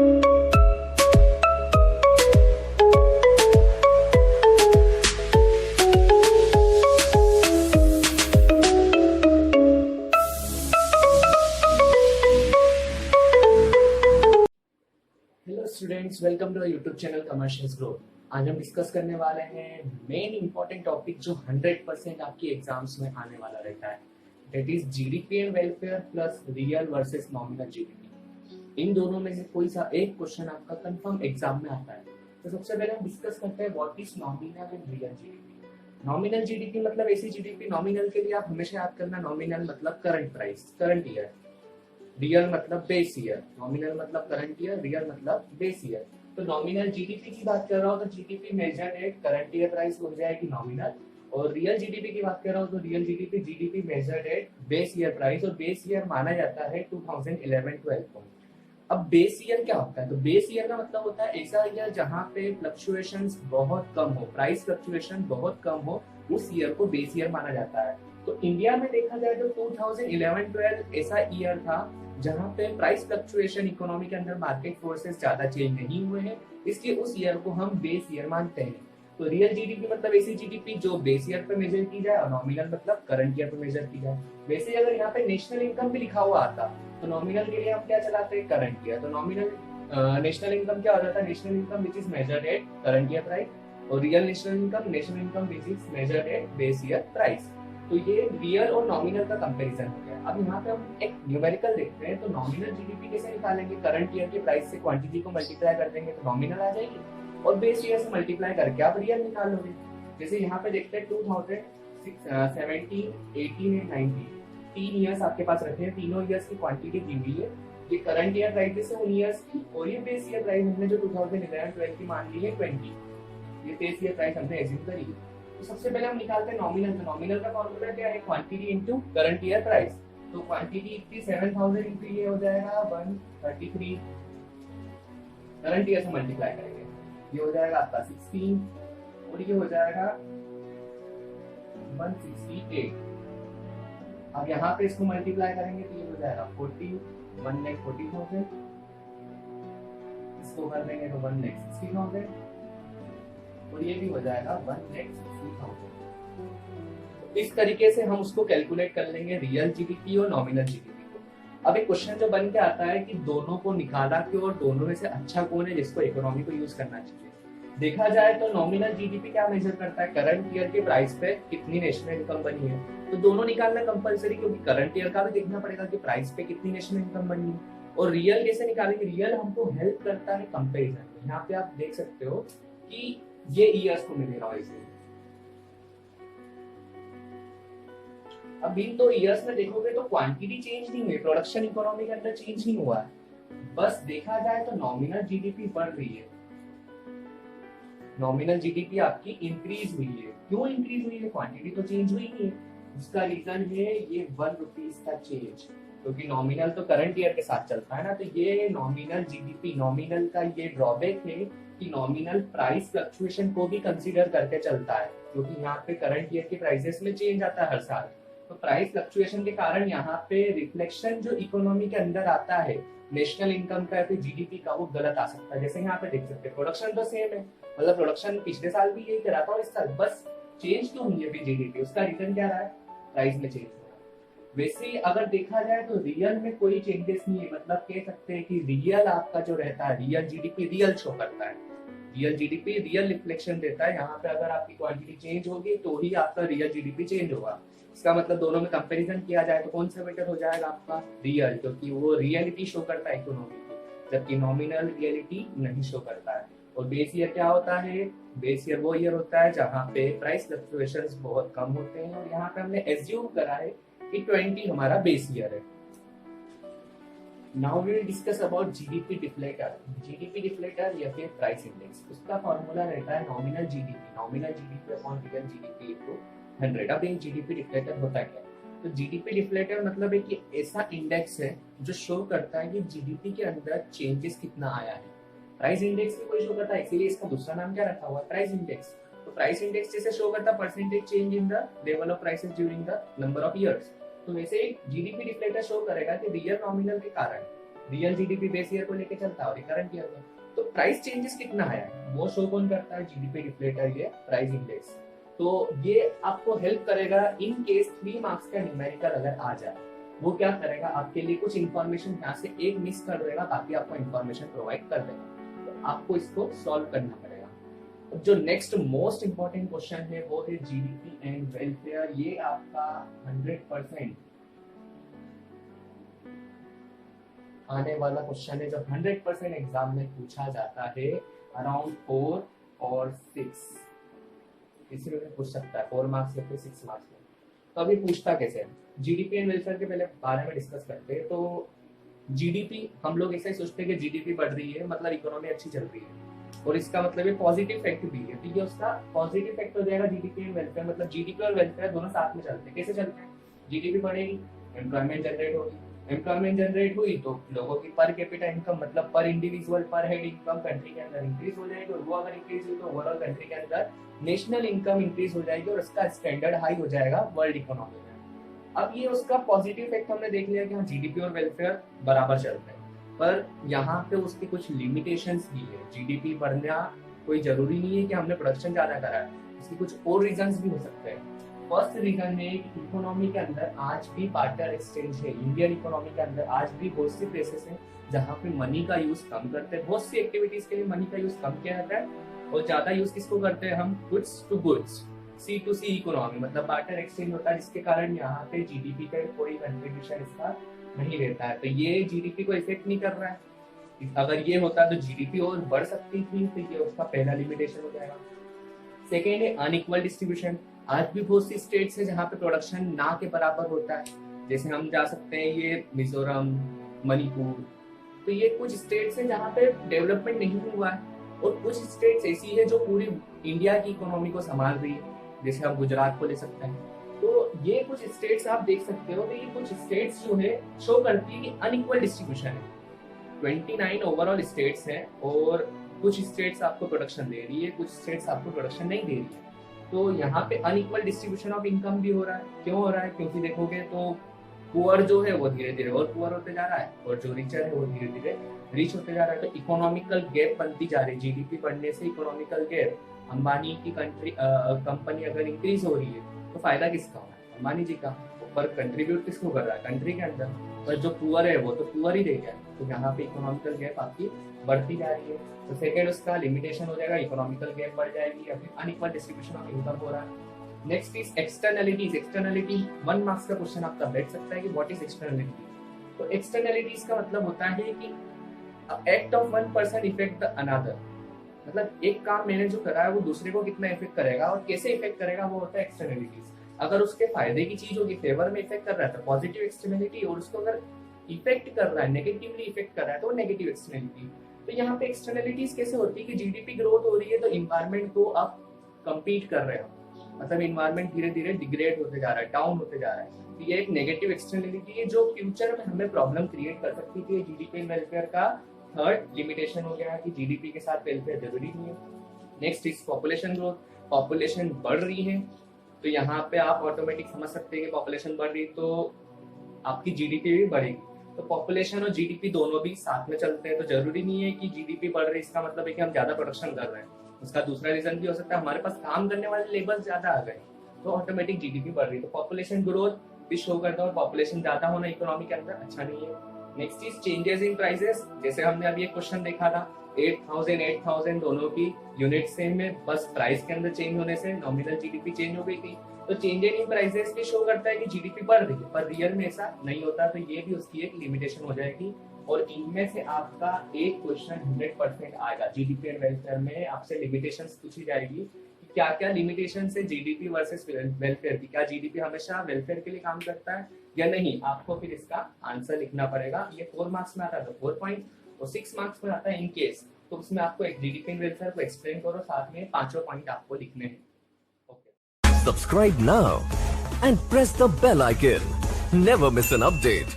Hello students, welcome to YouTube channel commercial growth. आज हम discuss करने वाले हैं मेन इंपॉर्टेंट टॉपिक जो 100% आपकी एग्जाम्स में आने वाला रहता है, that is GDP and welfare plus real versus nominal GDP. इन दोनों में से कोई सा एक क्वेश्चन आपका कंफर्म एग्जाम में आता है। तो सबसे पहले हम डिस्कस करते हैं what is nominal and real GDP. Nominal GDP मतलब ऐसी जीडीपी, नॉमिनल के लिए आप हमेशा याद करना, नॉमिनल मतलब current price, current year. Real मतलब बेस ईयर, नॉमिनल मतलब करंट ईयर, रियल मतलब बेस ईयर। तो नॉमिनल जीडीपी की बात कर रहा हूँ तो GDP measured at current year price हो जाएगी नॉमिनल, और रियल जीडीपी की बात कर रहा हूँ तो real GDP measured at base year price, और बेस ईयर माना जाता है 2011-12 को। अब बेस ईयर क्या होता है? तो बेस ईयर का मतलब होता है ऐसा ईयर जहाँ पे फ्लक्चुएशंस बहुत कम हो, प्राइस फ्लक्चुएशन बहुत कम हो, उस ईयर को बेस ईयर माना जाता है। तो इंडिया में देखा जाए तो 2011-12 ऐसा ईयर था जहां पे प्राइस फ्लक्चुएशन इकोनॉमी के अंदर मार्केट फोर्सेस ज्यादा चेंज नहीं हुए हैं, इसलिए उस ईयर को हम बेस ईयर मानते हैं। तो रियल जीडीपी मतलब ऐसी जीडीपी जो बेस ईयर पे मेजर की जाए, और नॉमिनल मतलब करंट ईयर पे मेजर की जाए। वैसे अगर यहाँ पे नेशनल इनकम भी लिखा हुआ आता तो नॉमिनल के लिए हम क्या चलाते हैं? Current year. तो नॉमिनल नेशनल इनकम क्या हो जाता है? National income which is measured at current year price, और real national income which is measured at base year price. तो ये रियल और नॉमिनल का कंपैरिजन हो गया। अब यहाँ पे हम एक न्यूमेरिकल देखते हैं। तो नॉमिनल जीडीपी कैसे निकालेंगे? करंट ईयर के प्राइस से क्वांटिटी को मल्टीप्लाई कर देंगे तो नॉमिनल आ जाएगी, और बेस ईयर से मल्टीप्लाई करके आप रियल निकाल लोगे। जैसे यहाँ पे देखते हैं 2017, 18 एंड 19, 3 ईयर्स आपके पास रखे हैं, तीनों ईयर्स की क्वांटिटी दी हुई है। ये करंट ईयर प्राइस है उन ईयर्स की, और ये बेस ईयर प्राइस हमने जो 2011-12 की मान ली है 20, ये बेस ईयर प्राइस हमने एज्यूम करी है। तो सबसे पहले हम निकालते हैं नॉमिनल। तो नॉमिनल का फॉर्मूला क्या है? Quantity into current year price. तो क्वांटिटी इतनी 7000 इनटू ये हो जाएगा 133, करंट ईयर से मल्टीप्लाई करेंगे ये हो जाएगा आपका 16, और ये हो जाएगा 168। अब यहाँ पे इसको मल्टीप्लाई करेंगे तो ये हो जाएगा 40, 1,40,000, इसको कर देंगे तो 1,60,000, और ये भी हो जाएगा 1,60,000। इस तरीके से हम उसको कैलकुलेट कर लेंगे, रियल जीडीपी और नॉमिनल जीडीपी को। अब एक क्वेश्चन जो बन के आता है कि दोनों को निकाला क्यों, और दोनों में से अच्छा कौन है जिसको इकोनॉमी को यूज करना चाहिए। देखा जाए तो नॉमिनल जीडीपी क्या मेजर करता है? करंट ईयर के प्राइस पे कितनी नेशनल इनकम बनी है। तो दोनों निकालना कंपलसरी, क्योंकि करंट ईयर का भी देखना पड़ेगा कि प्राइस पे कितनी नेशनल इनकम बनी है। और रियल कैसे निकालेंगे? रियल हमको हेल्प करता है कंपेरिजन। यहाँ पे आप देख सकते हो कि ये ईयर्स को मिलेगा वैसे। अब इन दो ईयर्स में देखोगे तो क्वांटिटी चेंज नहीं हुई, प्रोडक्शन इकोनॉमी के अंदर चेंज नहीं हुआ है। बस देखा जाए तो नॉमिनल जीडीपी बढ़ रही है, नॉमिनल जीडीपी आपकी इंक्रीज हुई है। क्यों इंक्रीज हुई है? क्वांटिटी तो चेंज हुई नहीं है। उसका रीजन है ये 1 रुपीज का चेंज, क्योंकि नॉमिनल तो करंट ईयर के साथ चलता है ना। तो ये नॉमिनल जीडीपी, नॉमिनल का ये ड्रॉबैक है कि नॉमिनल प्राइस फ्लक्चुएशन को भी कंसीडर करके चलता है, क्योंकि यहाँ पे करंट ईयर के प्राइसेस में चेंज आता है हर साल। तो प्राइस फ्लक्चुएशन के कारण यहाँ पे रिफ्लेक्शन जो इकोनॉमी के अंदर आता है नेशनल इनकम का या फिर जीडीपी का, वो गलत आ सकता है। जैसे यहाँ पे देख सकते हैं प्रोडक्शन तो सेम है, मतलब प्रोडक्शन पिछले साल भी यही करा था और इस साल, बस चेंज क्यों हुई है फिर जीडीपी? उसका रीजन क्या रहा है? प्राइस में चेंज हुआ। वैसे अगर देखा जाए तो रियल में कोई चेंजेस नहीं है, मतलब कह सकते हैं कि रियल आपका जो रहता है, रियल जीडीपी रियल शो करता है, रियल जीडीपी रियल रिफ्लेक्शन देता है। यहाँ पे अगर आपकी क्वांटिटी चेंज होगी तो ही आपका रियल जीडीपी चेंज होगा। इसका मतलब दोनों में कंपैरिजन किया जाए तो कौन सा बेटर हो जाएगा? आपका रियल, क्योंकि वो रियलिटी शो करता है इकोनॉमी की, जबकि नॉमिनल रियलिटी नहीं शो करता है। और बेस ईयर क्या होता है? बेस ईयर वो ईयर होता है जहाँ पे प्राइस फ्लक्चुएशंस बहुत कम होते हैं, और यहाँ पे हमने एज्यूम करा है कि 20 हमारा बेस ईयर है। Now we will discuss about GDP deflator. GDP deflator या फिर प्राइस इंडेक्स, उसका फॉर्मूला रहता है nominal GDP upon real GDP into 100। अब ये जीडीपी डिफ्लेटर होता क्या है? तो जीडीपी डिफ्लेटर मतलब है कि ऐसा इंडेक्स है जो शो करता है कि जीडीपी के अंदर चेंजेस कितना आया है। प्राइस इंडेक्स भी कोई शो करता है, इसीलिए इसका दूसरा नाम क्या रखा हुआ है? Price index. तो प्राइस इंडेक्स जैसे शो करता है percentage change in the level of prices during the number of years, तो वैसे जीडीपी डिफ्लेटर शो करेगा कि रियल नॉमिनल के कारण रियल जीडीपी बेस ईयर को लेके चलता है और करंट ईयर में। तो प्राइस चेंजेस कितना आया है वो शो कौन करता है, जीडीपी डिफ्लेटर, ये प्राइस इंडेक्स। तो ये आपको हेल्प करेगा इन केस 3 मार्क्स का न्यूमेरिकल अगर आ जाए, वो क्या करेगा आपके लिए कुछ इन्फॉर्मेशन यहाँ से एक मिस कर देगा, बाकी आपको इन्फॉर्मेशन प्रोवाइड कर देगा। तो आपको इसको सॉल्व करना पड़ेगा। जो नेक्स्ट मोस्ट इंपॉर्टेंट क्वेश्चन है वो है जीडीपी एंड वेलफेयर। ये आपका 100% आने वाला क्वेश्चन है, जो 100% एग्जाम में पूछा जाता है अराउंड 4 और 6, किसी में पूछ सकता है 4 मार्क्स या फिर 6 मार्क्स में। तो अभी पूछता कैसे है, जीडीपी एंड वेलफेयर के पहले बारे में डिस्कस करते हैं। तो जीडीपी हम लोग ऐसा ही सोचते हैं कि जीडीपी बढ़ रही है मतलब इकोनॉमी अच्छी चल रही है, और इसका मतलब ये पॉजिटिव इफेक्ट भी है। तो ये उसका पॉजिटिव इफेक्ट हो जाएगा जीडीपी एंड वेलफेयर, मतलब जीडीपी और वेलफेयर दोनों साथ में चलते हैं। कैसे चलते हैं, जीडीपी बढ़ेगी, एम्प्लॉयमेंट जनरेट होगी, एम्प्लॉयमेंट जनरेट हुई तो लोगों की पर कैपिटा इनकम मतलब पर इंडिविजुअल पर हेड इनकम कंट्री के अंदर इंक्रीज हो जाएगी, और वो अगर इंक्रीज हुई तो ओवरऑल कंट्री के अंदर नेशनल इनकम इंक्रीज हो जाएगी और उसका स्टैंडर्ड हाई हो जाएगा वर्ल्ड इकोनॉमी में। अब ये उसका पॉजिटिव इफेक्ट हमने देख लिया कि हाँ जीडीपी और वेलफेयर बराबर चलते हैं, पर यहाँ पे उसकी कुछ लिमिटेशंस भी है। जीडीपी बढ़ना कोई जरूरी नहीं है कि हमने प्रोडक्शन ज्यादा करा है, इसकी कुछ और रीजंस भी हो सकते हैं। फर्स्ट रीजन है कि इकोनॉमी के अंदर आज भी बार्टर एक्सचेंज है। इंडियन इकोनॉमी के अंदर आज भी बहुत सी प्लेसेस हैं जहाँ पे मनी का यूज कम करते हैं, बहुत सी एक्टिविटीज के लिए मनी का यूज कम किया जाता है, और ज्यादा यूज किसको करते हैं हम, goods to goods, C2C economy, मतलब बार्टर एक्सचेंज होता है, जिसके कारण यहाँ पे जीडीपी पे कोई कंट्रीब्यूशन इसका नहीं रहता है। तो ये जीडीपी को इफेक्ट नहीं कर रहा है। अगर ये होता तो जीडीपी और बढ़ सकती थी, तो ये उसका पहला लिमिटेशन हो जाएगा। सेकेंड है अनइक्वल डिस्ट्रीब्यूशन। आज भी बहुत सी स्टेट्स है जहाँ पे प्रोडक्शन ना के बराबर होता है, जैसे हम जा सकते हैं ये मिजोरम, मणिपुर। तो ये कुछ स्टेट्स है जहाँ पे डेवलपमेंट नहीं हुआ है, और कुछ स्टेट्स ऐसी है जो पूरी इंडिया की इकोनॉमी को संभाल रही है, जैसे हम गुजरात को ले सकते हैं। तो ये कुछ स्टेट्स आप देख सकते हो, तो ये कुछ स्टेट्स जो है शो करती है कि अनइक्वल डिस्ट्रीब्यूशन है। 29 ओवरऑल स्टेट्स हैं, और कुछ स्टेट्स आपको प्रोडक्शन दे रही है, कुछ स्टेट्स आपको प्रोडक्शन नहीं दे रही है। तो यहाँ पे अनइक्वल डिस्ट्रीब्यूशन ऑफ इनकम भी हो रहा है। क्यों हो रहा है, क्योंकि देखोगे तो पुअर जो है वो धीरे धीरे और पुअर होते जा रहा है, और जो रिचर है वो धीरे धीरे रिच होते जा रहा है। तो इकोनॉमिकल गैप बनती जा रही है, जीडीपी बढ़ने से इकोनॉमिकल गैप। अंबानी की कंपनी अगर इंक्रीज हो रही है तो फायदा किसका हो रहा है, अंबानी जी का, पर कंट्रीब्यूट किसको कर रहा है, कंट्री के अंदर। पर जो पुअर है वो तो पुअर ही रह गया। तो यहाँ पे इकोनॉमिकल गैप आपकी बढ़ती जा रही है। तो सेकेंड उसका लिमिटेशन हो जाएगा, इकोनॉमिकल गैप बढ़ जाएगी या फिर अनइक्वल डिस्ट्रीब्यूशन ऑफ इनकम हो रहा है। Next is externalities. Externality 1 marks का क्वेश्चन आपका बैठ सकता है कि व्हाट इज एक्सटर्नलिटी। तो एक्सटर्नलिटीज का मतलब होता है कि act of one person effect the another, मतलब एक काम मैंने जो करा है वो दूसरे को कितना इफेक्ट करेगा और कैसे इफेक्ट करेगा, वो होता है एक्सटर्नलिटीज। अगर उसके फायदे की चीज होगी, फेवर में इफेक्ट कर रहा है तो पॉजिटिव एक्सटर्नलिटी, और उसको अगर इफेक्ट कर रहा है, नेगेटिवली इफेक्ट कर रहा है तो नेगेटिव एक्सटर्नलिटी। तो यहाँ पे एक्सटर्नलिटीज कैसे होती है कि जीडीपी ग्रोथ हो रही है तो इन्वायरमेंट को आप कम्पीट कर रहे हो, मतलब इन्वायरमेंट धीरे धीरे डिग्रेड होते जा रहा है, डाउन होते जा रहा है। तो ये एक नेगेटिव एक्सटर्नलिटी है जो फ्यूचर में हमें प्रॉब्लम क्रिएट कर सकती है। जीडीपी एंड वेलफेयर का थर्ड लिमिटेशन हो गया कि जीडीपी के साथ वेलफेयर जरूरी नहीं है। Next is population growth. Population बढ़ रही है तो यहाँ पे आप ऑटोमेटिक समझ सकते हैं कि पॉपुलेशन बढ़ रही तो आपकी जीडीपी भी बढ़ेगी। तो पॉपुलेशन और जीडीपी दोनों भी साथ में चलते हैं। तो जरूरी नहीं है कि जीडीपी बढ़ रही है इसका मतलब है कि हम ज्यादा प्रोडक्शन कर रहे हैं। उसका दूसरा रीजन भी हो सकता है हमारे पास काम करने वाले लेबर ज्यादा आ गए तो ऑटोमेटिक जीडीपी बढ़ रही है। तो पॉपुलेशन ग्रोथ भी शो करता है, और पॉपुलेशन ज्यादा होना इकोनॉमी के अंदर अच्छा नहीं है। Next is changes in prices. जैसे हमने अभी एक क्वेश्चन देखा था, 8,000 दोनों की यूनिट सेम है, बस प्राइस के अंदर चेंज होने से नॉमिनल जीडीपी चेंज हो गई थी। तो चेंज इन प्राइसेस भी शो करता है कि जीडीपी बढ़ रही है, पर रियल में ऐसा नहीं होता। तो ये भी उसकी एक लिमिटेशन हो जाएगी। और इनमें से आपका एक क्वेश्चन 100% आएगा जीडीपी एंड वेलफेयर में, आपसे लिमिटेशंस पूछी जाएगी कि क्या क्या लिमिटेशन है जीडीपी वर्सेस वेलफेयर की। क्या जीडीपी हमेशा वेलफेयर के लिए काम करता है या नहीं, आपको फिर इसका आंसर लिखना पड़ेगा। ये 4 मार्क्स में आता है तो 4 पॉइंट, और 6 मार्क्स में आता है इन केस, तो उसमें आपको एक जीडीपी एंड वेलफेयर को एक्सप्लेन करो, साथ में 5 पॉइंट आपको लिखने हैं। Subscribe now and press the bell icon. Never miss an update.